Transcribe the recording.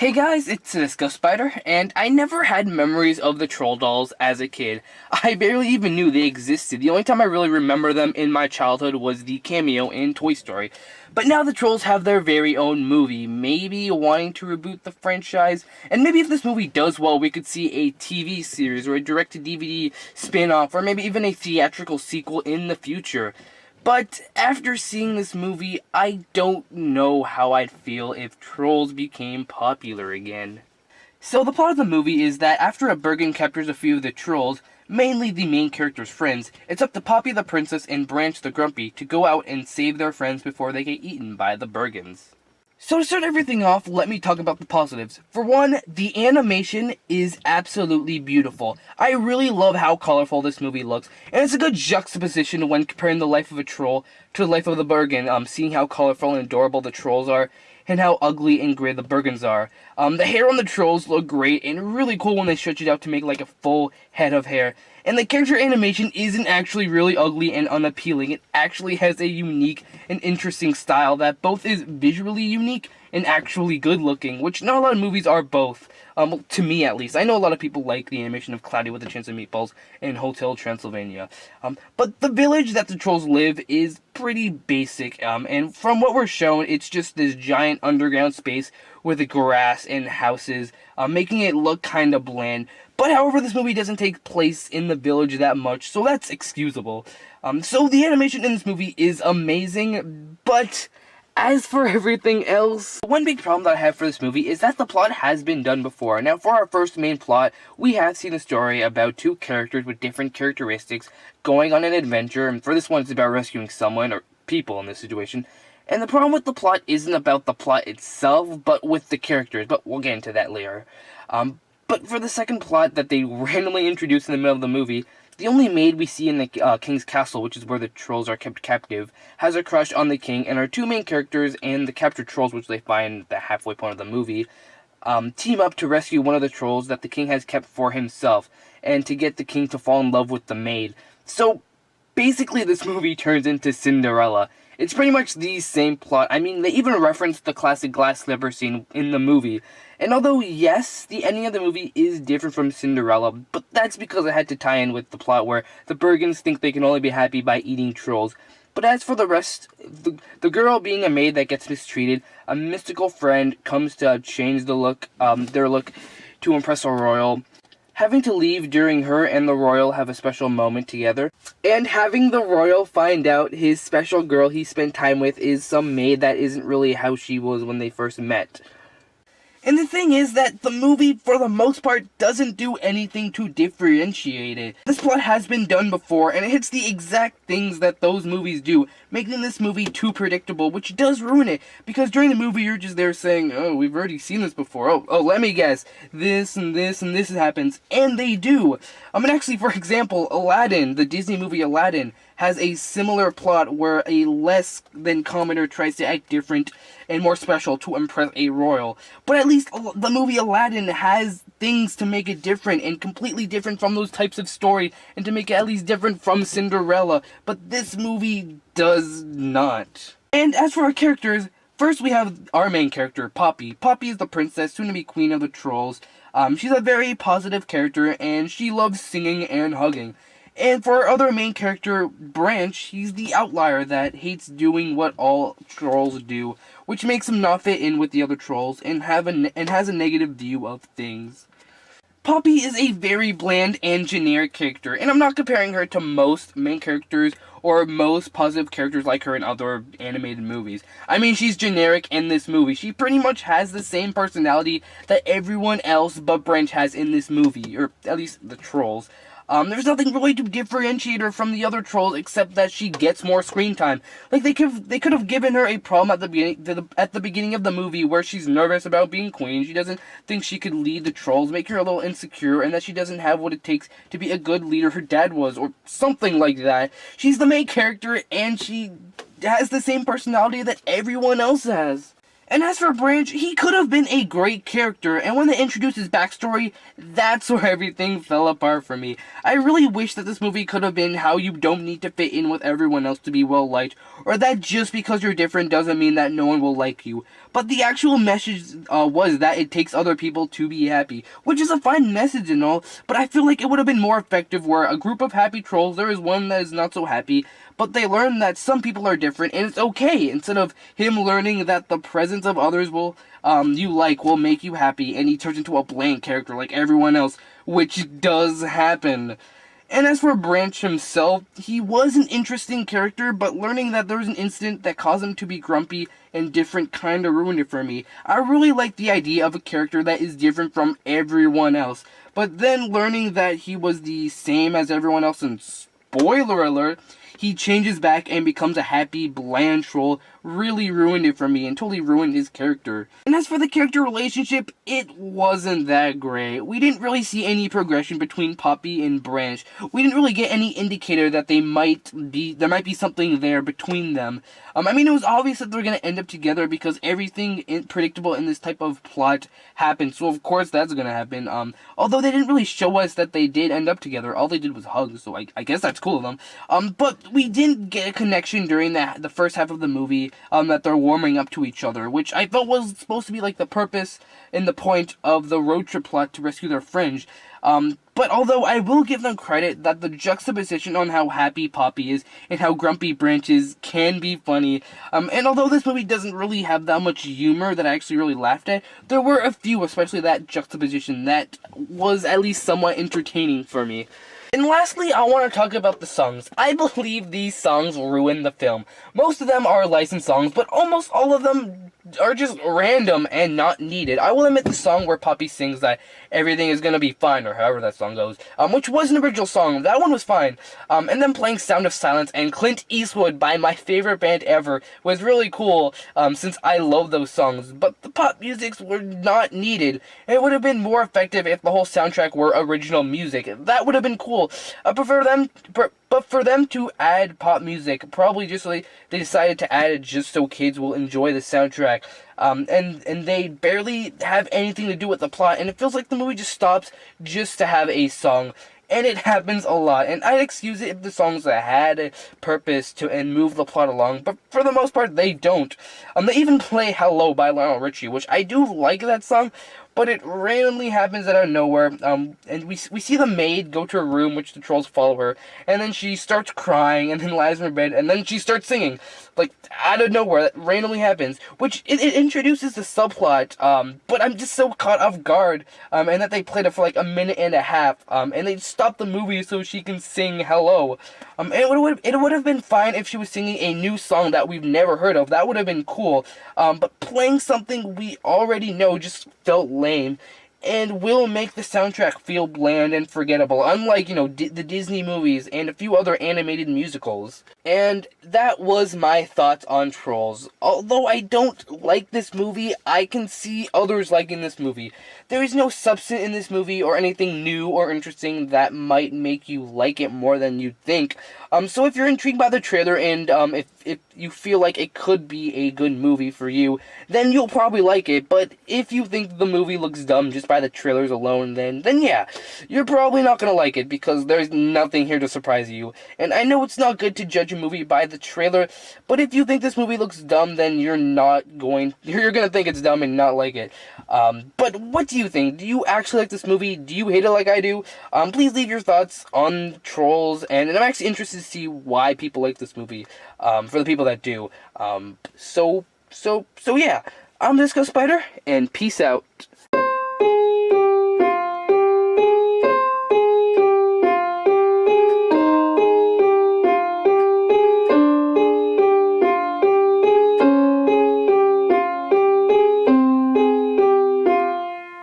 Hey guys, it's Disco Spider, and I never had memories of the Troll Dolls as a kid. I barely even knew they existed. The only time I really remember them in my childhood was the cameo in Toy Story. But now the Trolls have their very own movie, maybe wanting to reboot the franchise, and maybe if this movie does well, we could see a TV series or a direct-to-DVD spin-off, or maybe even a theatrical sequel in the future. But after seeing this movie, I don't know how I'd feel if Trolls became popular again. So the plot of the movie is that after a Bergen captures a few of the Trolls, mainly the main character's friends, it's up to Poppy the Princess and Branch the Grumpy to go out and save their friends before they get eaten by the Bergens. So to start everything off, let me talk about the positives. For one, the animation is absolutely beautiful. I really love how colorful this movie looks, and it's a good juxtaposition when comparing the life of a troll to the life of the Bergen, seeing how colorful and adorable the trolls are, and how ugly and gray the Bergens are. The hair on the trolls look great, and really cool when they stretch it out to make like a full head of hair. And the character animation isn't actually really ugly and unappealing. It actually has a unique and interesting style that both is visually unique and actually good looking, which not a lot of movies are both, to me at least. I know a lot of people like the animation of Cloudy with a Chance of Meatballs and Hotel Transylvania. But the village that the trolls live is pretty basic, and from what we're shown, it's just this giant underground space with grass and houses, making it look kind of bland. But however, this movie doesn't take place in the village that much, so that's excusable. So the animation in this movie is amazing, but as for everything else, one big problem that I have for this movie is that the plot has been done before. Now, for our first main plot, we have seen a story about two characters with different characteristics going on an adventure, and for this one, it's about rescuing someone, or people in this situation. And the problem with the plot isn't about the plot itself, but with the characters, but we'll get into that later. But for the second plot that they randomly introduce in the middle of the movie, the only maid we see in the king's castle, which is where the trolls are kept captive, has a crush on the king, and our two main characters and the captured trolls, which they find at the halfway point of the movie, team up to rescue one of the trolls that the king has kept for himself, and to get the king to fall in love with the maid. So, basically this movie turns into Cinderella. It's pretty much the same plot. I mean, they even reference the classic glass slipper scene in the movie. And although, yes, the ending of the movie is different from Cinderella, but that's because it had to tie in with the plot where the Bergens think they can only be happy by eating trolls. But as for the rest, the girl being a maid that gets mistreated, a mystical friend comes to change their look to impress a royal, having to leave during her and the royal have a special moment together, and having the royal find out his special girl he spent time with is some maid that isn't really how she was when they first met. And the thing is that the movie, for the most part, doesn't do anything to differentiate it. This plot has been done before, and it hits the exact things that those movies do, making this movie too predictable, which does ruin it, because during the movie you're just there saying, oh, we've already seen this before, oh, let me guess, this and this and this happens, and they do. And actually, for example, Aladdin, the Disney movie Aladdin, has a similar plot where a less than commoner tries to act different and more special to impress a royal. But at least the movie Aladdin has things to make it different and completely different from those types of story and to make it at least different from Cinderella. But this movie does not. And as for our characters, first we have our main character, Poppy. Poppy is the princess, soon to be queen of the trolls. She's a very positive character and she loves singing and hugging. And for our other main character, Branch, he's the outlier that hates doing what all trolls do, which makes him not fit in with the other trolls and has a negative view of things. Poppy is a very bland and generic character, and I'm not comparing her to most main characters or most positive characters like her in other animated movies. I mean, she's generic in this movie. She pretty much has the same personality that everyone else but Branch has in this movie, or at least the trolls. There's nothing really to differentiate her from the other trolls except that she gets more screen time. Like, they could have given her a problem at the beginning of the movie where she's nervous about being queen, she doesn't think she could lead the trolls, make her a little insecure, and that she doesn't have what it takes to be a good leader her dad was, or something like that. She's the main character, and she has the same personality that everyone else has. And as for Branch, he could have been a great character, and when they introduced his backstory, that's where everything fell apart for me. I really wish that this movie could have been how you don't need to fit in with everyone else to be well-liked, or that just because you're different doesn't mean that no one will like you. but the actual message was that it takes other people to be happy, which is a fine message and all, but I feel like it would have been more effective where a group of happy trolls, there is one that is not so happy, but they learn that some people are different and it's okay, instead of him learning that the presence of others will will make you happy, and he turns into a bland character like everyone else, which does happen. And as for Branch himself, he was an interesting character, but learning that there was an incident that caused him to be grumpy and different kinda ruined it for me. I really like the idea of a character that is different from everyone else, but then learning that he was the same as everyone else, and spoiler alert, he changes back and becomes a happy, bland troll, really ruined it for me and totally ruined his character. And as for the character relationship, it wasn't that great. We didn't really see any progression between Poppy and Branch. We didn't really get any indicator that there might be something there between them. I mean, it was obvious that they're going to end up together because everything predictable in this type of plot happened, so of course that's going to happen. Although they didn't really show us that they did end up together. All they did was hug, so I guess that's cool of them. But we didn't get a connection during the first half of the movie, that they're warming up to each other, which I felt was supposed to be like the purpose and the point of the road trip plot to rescue their friend. But although I will give them credit that the juxtaposition on how happy Poppy is and how grumpy Branch is can be funny, and although this movie doesn't really have that much humor that I actually really laughed at, there were a few, especially that juxtaposition, that was at least somewhat entertaining for me. And lastly, I want to talk about the songs. I believe these songs ruin the film. Most of them are licensed songs, but almost all of them are just random and not needed. I will admit the song where Poppy sings that everything is gonna be fine, or however that song goes, which was an original song. That one was fine. And then playing Sound of Silence and Clint Eastwood by my favorite band ever was really cool, since I love those songs. But the pop musics were not needed. It would have been more effective if the whole soundtrack were original music. That would have been cool. But for them to add pop music, probably just like they decided to add it just so kids will enjoy the soundtrack. And they barely have anything to do with the plot, and it feels like the movie just stops just to have a song. And it happens a lot, and I'd excuse it if the songs had a purpose to and move the plot along, but for the most part, they don't. They even play Hello by Lionel Richie, which I do like that song, but it randomly happens out of nowhere, and we see the maid go to her room, which the trolls follow her, and then she starts crying, and then lies in her bed, and then she starts singing, like, out of nowhere. That randomly happens, which it introduces the subplot, but I'm just so caught off guard, and that they played it for like a minute and a half, and they stopped the movie so she can sing Hello, and it would have been fine if she was singing a new song that we've never heard of. That would have been cool, but playing something we already know just felt lame, and will make the soundtrack feel bland and forgettable, unlike, the Disney movies and a few other animated musicals. And that was my thoughts on Trolls. Although I don't like this movie, I can see others liking this movie. There is no substance in this movie or anything new or interesting that might make you like it more than you'd think. So if you're intrigued by the trailer and if you feel like it could be a good movie for you, then you'll probably like it. But if you think the movie looks dumb just by the trailers alone, then yeah, you're probably not gonna like it because there's nothing here to surprise you. And I know it's not good to judge a movie by the trailer, but if you think this movie looks dumb, then you're gonna think it's dumb and not like it. But what do you think? Do you actually like this movie? Do you hate it like I do? Please leave your thoughts on Trolls, and I'm actually interested to see why people like this movie, for the people that do. So yeah, I'm Disco Spider, and peace out.